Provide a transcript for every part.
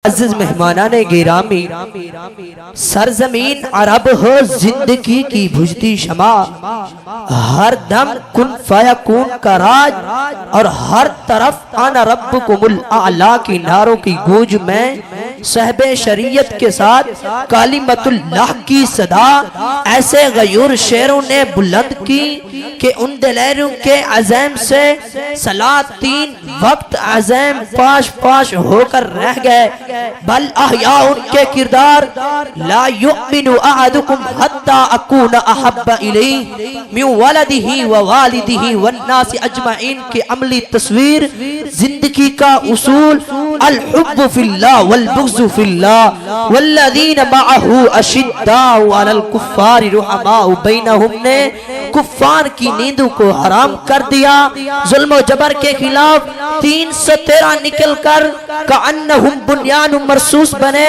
मुअज़्ज़िज़ मेहमानाने गिरामी, सरजमीन अरब हो जिंदगी की बुझती शमा, हर दम कुन फयकून का राज और हर तरफ आना रब्बुकुमुल आला की नारों की गूंज में सहबे शरीयत के साथ कालिमतुल्लाह की सदा ऐसे गयूर शेरों ने बुलंद की कि उन दिलेरों के अज़म से सलात 3 वक्त अज़म पाश पाश होकर रह गए। बल अहया उनके किरदार ला युमिनु अहदुकुम हत्ता अकून अहब्बा इलैहि मिन वलदिही व वालिदिही वन्नास अजमईन की अमली तस्वीर, जिंदगी का उसूल अल हुब्बु फिल्लाह वल बुग़्ज़ु फिल्लाह वल्लज़ीना मअहू अशिद्दाउ अलल कुफ़्फ़ारि रुहमाउ बैनहुम ने कुफ़्फ़ार की नींद को हराम कर दिया। जुल्म जबर के खिलाफ 313 निकल कर कअन्नहुम बुन्यानुम मरसूस बने।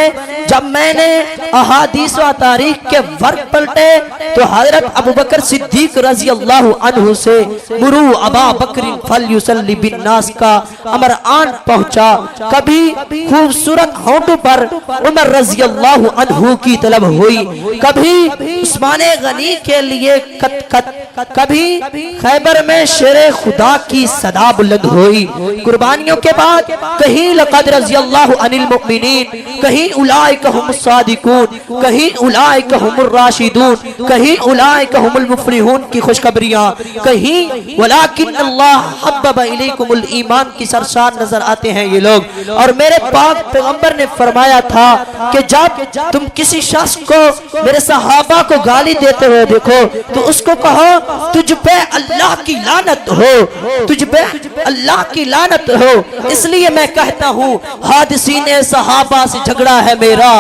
जब मैंने अहादीस व तारीख के वर्क पलटे तो हजरत अबू बकर सिद्दीक रज़ी अल्लाहु अन्हु से मुरू अबा बकरिन फलयुसल्ली बिन्नास का अमर आन पहुंचा। कभी खूबसूरत होंठों पर उमर रज़ी अल्लाहु अन्हु की तलब हुई, कभी उस्माने गनी के लिए कत कभी खैबर में शेरे खुदा की सदा बुलंद हुई। कुर्बानियों के बाद कहीं लक़द रज़ियल्लाहु अनिल मुमिनीन, कहीं उलाइका हुमुस सादिकून, कहीं उलाइका हुमुर राशिदून, कहीं उलाइका हुमुल मुफ़लिहून की खुशखबरियां, कहीं वलाकिन्नल्लाह हब्बबा इलैकुमुल ईमान की सरशार नजर आते हैं ये लोग। और मेरे पाक पैगंबर ने फरमाया था कि जब तुम किसी शख्स को, मेरे सहाबा को गाली देते हुए देखो तो उसको कहो तुझ पे अल्लाह की लानत हो, तुझ पे अल्लाह की लानत हो। इसलिए मैं कहता हूँ हादिसीने सहाबा से झगड़ा है मेरा,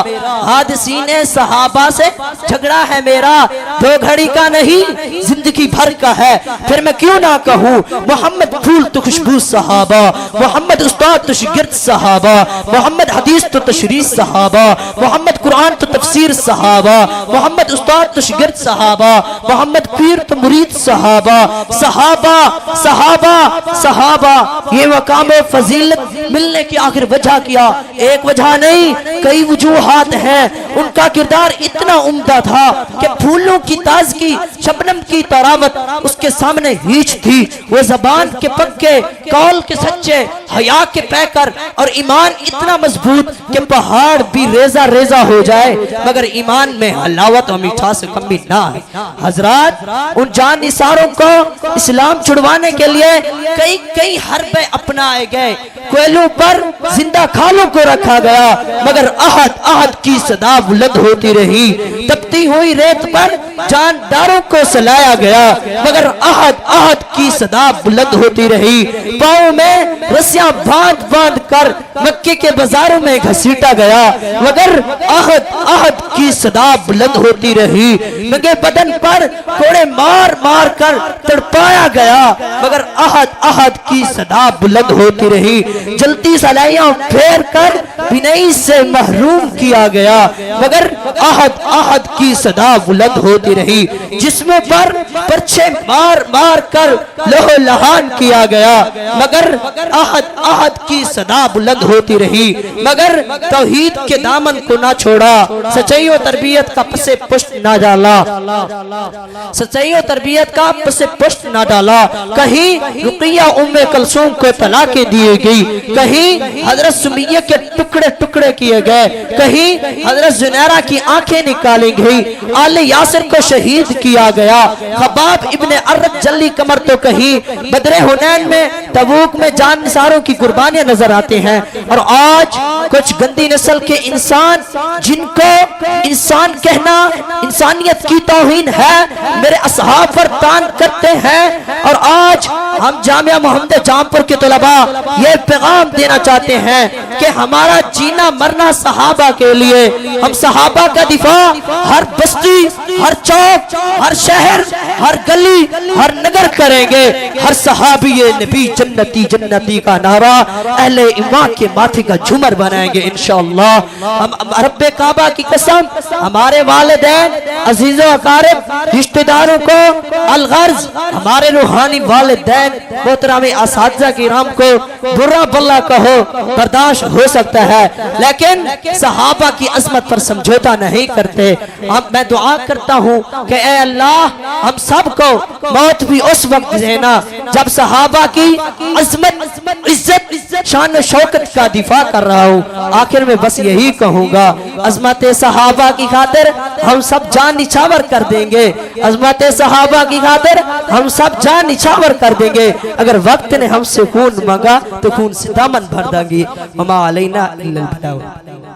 हादिसीने सहाबा से झगड़ा है मेरा, 2 घड़ी का नहीं जिंदगी भर का है। फिर मैं क्यों ना कहूँ मोहम्मद फूल तो खुशबू सहाबा, मोहम्मद उस्ताद तो शिगिर्द सहाबा, मोहम्मद हदीस तो तशरीह सहाबा, मोहम्मद कुरान तो तफसीर सहाबा, मोहम्मद उस्ताद तो शिगिर्द सहाबा, मोहम्मद पीर तो मुरीद सहाबा। सहाबा सहाबा सहाबा ये मकाम फजीलत मिलने की आखिर वजह क्या? एक वजह नहीं, कई वजूहात हैं। उनका किरदार इतना उम्दा था कि फूलों की ताजगी, शबनम की तरावत उसके सामने हीच थी। वो जबान के पक्के, कौल के सच्चे, हया के पैकर और ईमान इतना मजबूत कि पहाड़ भी रेजा रेजा हो जाए मगर ईमान में हलावत और मिठास कमी ना है। हजरात, उन जान निसारों को इस्लाम छुड़वाने के लिए कई कई हरबे अपनाए गए। कोयलों पर जिंदा खालों को रखा गया मगर अहद अहद की सदा बुलंद होती रही। तपती हुई रेत पर जानदारों को सलाया गया मगर अहद अहद की सदा बुलंद होती रही। पाँव में रस्सियां बांध बांध कर मक्के के बाजारों में घसीटा गया मगर अहद अहद की सदा बुलंद होती रही। नंगे बदन पर कोड़े मार मार कर तड़पाया गया मगर अहद अहद की सदा बुलंद होती रही। जलती सलाइयां फेर कर बिनई से महरूम किया गया मगर अहद अहद की सदा बुलंद होती रही। जिस्मों पर पर्चे मार मार कर लोहो लहान किया गया मगर अहद अहद की सदा बुलंद होती रही। मगर तौहीद के दामन को ना छोड़ा, सच्चाई और तरबियत का पसे पुष्ट ना डाला, सच्चाई और तरबियत का पसे पुष्ट ना डाला। कहीं रुकिया उम्मे कलसूम को तलाके दिए गई, कहीं हजरत सुमैया के टुकड़े टुकड़े किए गए, कहीं हजरत जुनैरा की आंखें निकाली गई, आले यासिर को शहीद किया गया। खबाब इब्ने अर्रत जल्ली कमर तो कहीं बदरे हुनैन में, तबूक में जान निसारों की कुर्बानियां नजर आते हैं। और आज कुछ गंदी नस्ल के इंसान जिनको इंसान कहना इंसानियत की तौहीन है, मेरे असहाब पर तान करते हैं। और आज हम जामिया मोहम्मद जामपुर के तलबा ये पैगाम देना चाहते हैं कि हमारा जीना मरना सहाबा के लिए, हम सहाबा का दिफा हर बस्ती, हर चौक, हर शहर, हर गली, हर नगर करेंगे। हर सहाबी नबी जन्नती जन्नती का नारा अहले ईमान के माथे का झूमर बनाएंगे इंशाअल्लाह। हम रब्बे काबा की कसम हमारे वालिदैन अजीज़ों अकारिब रिश्तेदारों को अलगर्ज हमारे रूहानी वालिदैन मोहतरम असातिज़ा किराम को बुरा भला कहो बर्दाश्त हो सकता है, लेकिन सहाबा की अजमत पर समझौता नहीं करते। अब मैं दुआ करता हूँ कि ए अल्लाह हम सबको मौत भी उस वक्त देना जब सहाबा की अजमत इज्जत शान शौकत का दिफा कर रहा हूँ। आखिर में बस यही कहूँगा, अजमत सहाबा की खातिर हम सब जान निछावर कर देंगे, अजमत सहाबा की खातिर हम सब जान निछावर कर देंगे। अगर वक्त ने हमसे खून मांगा तो खून से दामन भर देंगे। वमा अलैना इल्लल बलाग।